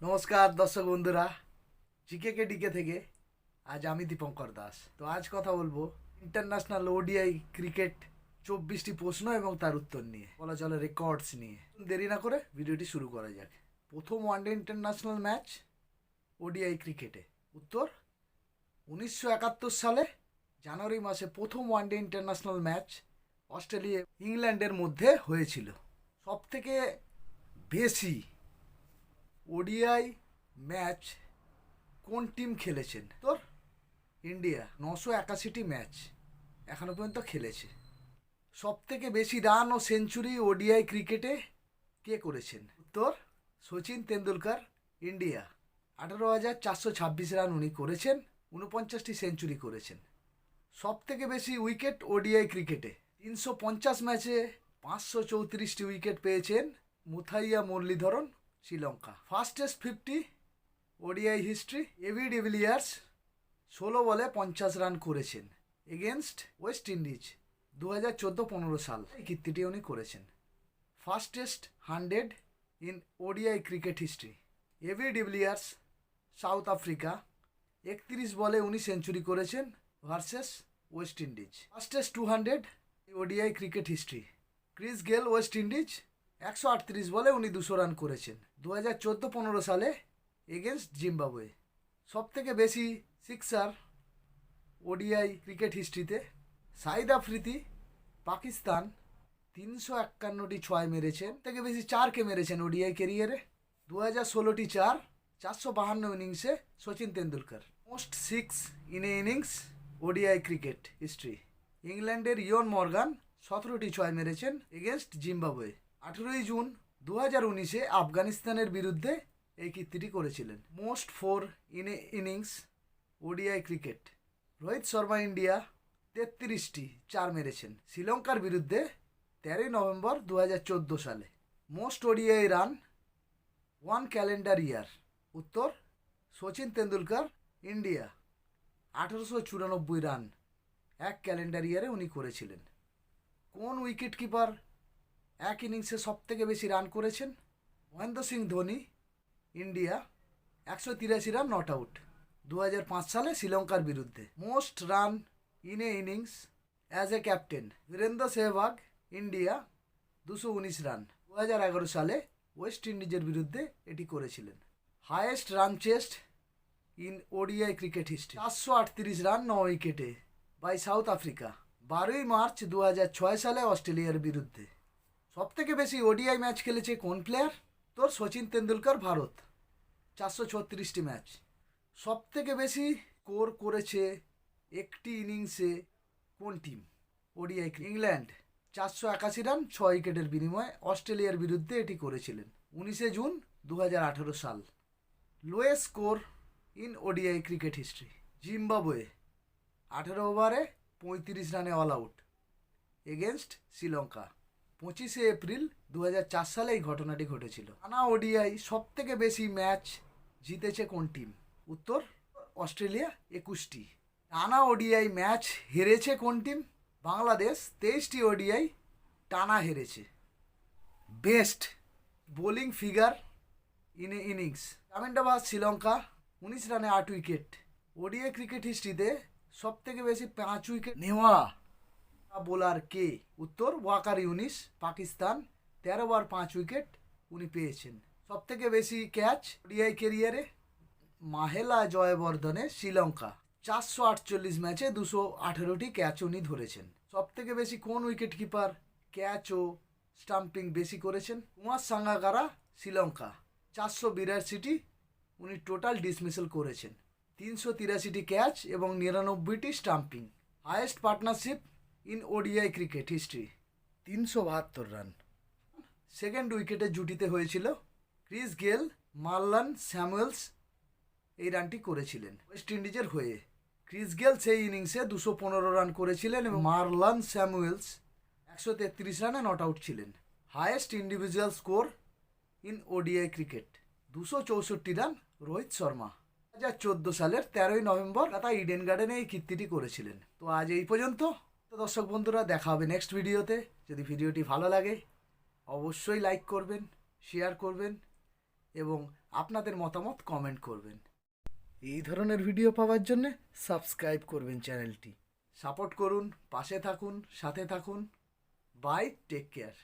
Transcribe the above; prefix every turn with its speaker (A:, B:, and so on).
A: নমস্কার দর্শক বন্ধুরা, জিকে কে ডিকে থেকে আজ আমি দীপঙ্কর দাস। তো আজ কথা বলবো ইন্টারন্যাশনাল ওডিআই ক্রিকেট 24টি প্রশ্ন এবং তার উত্তর নিয়ে, বলা চলে রেকর্ডস নিয়ে। দেরি না করে ভিডিওটি শুরু করা যাক। প্রথম ওয়ানডে ইন্টারন্যাশনাল ম্যাচ ওডিআই ক্রিকেটে, উত্তর 1971 সালে জানুয়ারি মাসে প্রথম ওয়ানডে ইন্টারন্যাশনাল ম্যাচ অস্ট্রেলিয়া ইংল্যান্ডের মধ্যে হয়েছিল। সবথেকে বেশি ওডিআই ম্যাচ কোন টিম খেলেছেন? তোর ইন্ডিয়া 981টি ম্যাচ এখনো পর্যন্ত খেলেছে। সবথেকে বেশি রান ও সেঞ্চুরি ওডিআই ক্রিকেটে কে করেছেন? উত্তর সচিন তেন্ডুলকর, ইন্ডিয়া। 18,426 রান উনি করেছেন, 49টি সেঞ্চুরি করেছেন। সবথেকে বেশি উইকেট ওডিআই ক্রিকেটে 350 ম্যাচে 534টি উইকেট পেয়েছেন Muttiah Muralitharan, Sri Lanka. Fastest 50 ODI history, AB de Villiers 16 বলে 50 রান করেছেন এগেনস্ট ওয়েস্ট ইন্ডিজ 2014-15 সাল, এই কীর্তিটি উনি করেছেন। Fastest 100 in ODI cricket history, AB de Villiers, South Africa 31 বলে উনি সেঞ্চুরি করেছেন versus West Indies. Fastest 200 ODI cricket history, Chris Gayle, West Indies 138 বলে উনি 200 রান করেছেন 2014-15 সালে এগেনস্ট জিম্বাবুয়ে। সবথেকে বেশি সিক্সার ওডিআই ক্রিকেট হিস্ট্রিতে সাইদ আফ্রিদি, পাকিস্তান 351টি 6 মেরেছেন। থেকে বেশি 4কে মেরেছেন ওডিআই ক্যারিয়ারে 2016টি 4, 452 ইনিংসে Sachin Tendulkar. Most 6 in a innings ODI cricket history, ইংল্যান্ডের ইয়ন মর্গান 17টি 6 মেরেছেন এগেনস্ট জিম্বাবুয়ে। 18 জুন 2019-এ আফগানিস্তানের বিরুদ্ধে এই কীর্তিটি করেছিলেন। Most 4 in a innings ODI cricket, Rohit Sharma, India 33টি 4 মেরেছেন শ্রীলঙ্কার বিরুদ্ধে 13 নভেম্বর 2014 সালে। Most ODI run 1 calendar year, উত্তর Sachin Tendulkar, India 1894 run 1 calendar ইয়ারে উনি করেছিলেন। কোন উইকেট কিপার এক ইনিংসে সবথেকে বেশি রান করেছেন? Mahendra Singh Dhoni, India 183 run not out 2005 সালে শ্রীলঙ্কার বিরুদ্ধে। Most run in a innings as a captain, Virender Sehwag, India 219 run 2011 সালে ওয়েস্ট ইন্ডিজের বিরুদ্ধে এটি করেছিলেন। Highest run chase in ODI cricket history, 438 run 9 উইকেটে বাই সাউথ আফ্রিকা 12 মার্চ 2006 সালে অস্ট্রেলিয়ার বিরুদ্ধে। সবথেকে বেশি ওডিআই ম্যাচ খেলেছে কোন প্লেয়ার? তোর সচিন তেন্ডুলকর, ভারত 436টি ম্যাচ। সবথেকে বেশি স্কোর করেছে একটি ইনিংসে কোন টিম? ওডিআই, ইংল্যান্ড 481 রান 6 উইকেটের বিনিময়ে অস্ট্রেলিয়ার বিরুদ্ধে এটি করেছিলেন 19 জুন 2018 সাল। Lowest score in ODI cricket history, Zimbabwe 18 ওভারে 35 রানে all out against Sri Lanka. 25 April 2004 সালে এই ঘটনাটি ঘটেছিল। টানা ওডিআই সবথেকে বেশি ম্যাচ জিতেছে কোন টিম? উত্তর অস্ট্রেলিয়া 21টি। টানা ওডিআই ম্যাচ হেরেছে কোন টিম? বাংলাদেশ 23টি ওডিআই টানা হেরেছে। Best bowling figure in a innings, Chaminda Vaas, Sri Lanka 19 রানে 8 উইকেট। ওডিআই ক্রিকেট হিস্ট্রিতে সবথেকে বেশি 5 উইকেট নেওয়া বোলার কে? উত্তর ওয়াকার ইউনিস, পাকিস্তান 13 বার 5 উইকেট উনি পেয়েছেন। সবথেকে বেশি ক্যাচ ওডিআই ক্যারিয়ারে মাহেলা জয়বর্ধনে, শ্রীলঙ্কা 448 ম্যাচে 218টি ক্যাচ উনি ধরেছেন। সবথেকে বেশি কোন উইকেট কিপার ক্যাচ ও স্টাম্পিং বেশি করেছেন? কুমার সাঙ্গাকারা, শ্রীলঙ্কা 482টি উনি টোটাল ডিসমিসেল করেছেন, 383টি ক্যাচ এবং 99টি stumping. Highest partnership in ODI cricket history 372 run. Second উইকেটে জুটিতে হয়েছিল ক্রিস গেল, মার্লান স্যামুয়েলস এই রানটি করেছিলেন ওয়েস্ট ইন্ডিজের হয়ে। ক্রিস গেল সেই ইনিংসে 215 রান করেছিলেন এবং মার্লান স্যামুয়েলস 133 রানে নট আউট ছিলেন। Highest individual score in ODI cricket 264 run Rohit Sharma 2014 সালের 13 নভেম্বর কলকাতা ইডেন গার্ডেনে এই কীর্তিটি করেছিলেন। তো আজ এই পর্যন্ত। তো দর্শক বন্ধুরা, দেখা হবে নেক্সট ভিডিওতে। যদি ভিডিওটি ভালো লাগে অবশ্যই লাইক করবেন, শেয়ার করবেন এবং আপনাদের মতামত কমেন্ট করবেন। এই ধরনের ভিডিও পাওয়ার জন্য সাবস্ক্রাইব করবেন চ্যানেলটি। সাপোর্ট করুন, পাশে থাকুন, সাথে থাকুন। Bye, take care.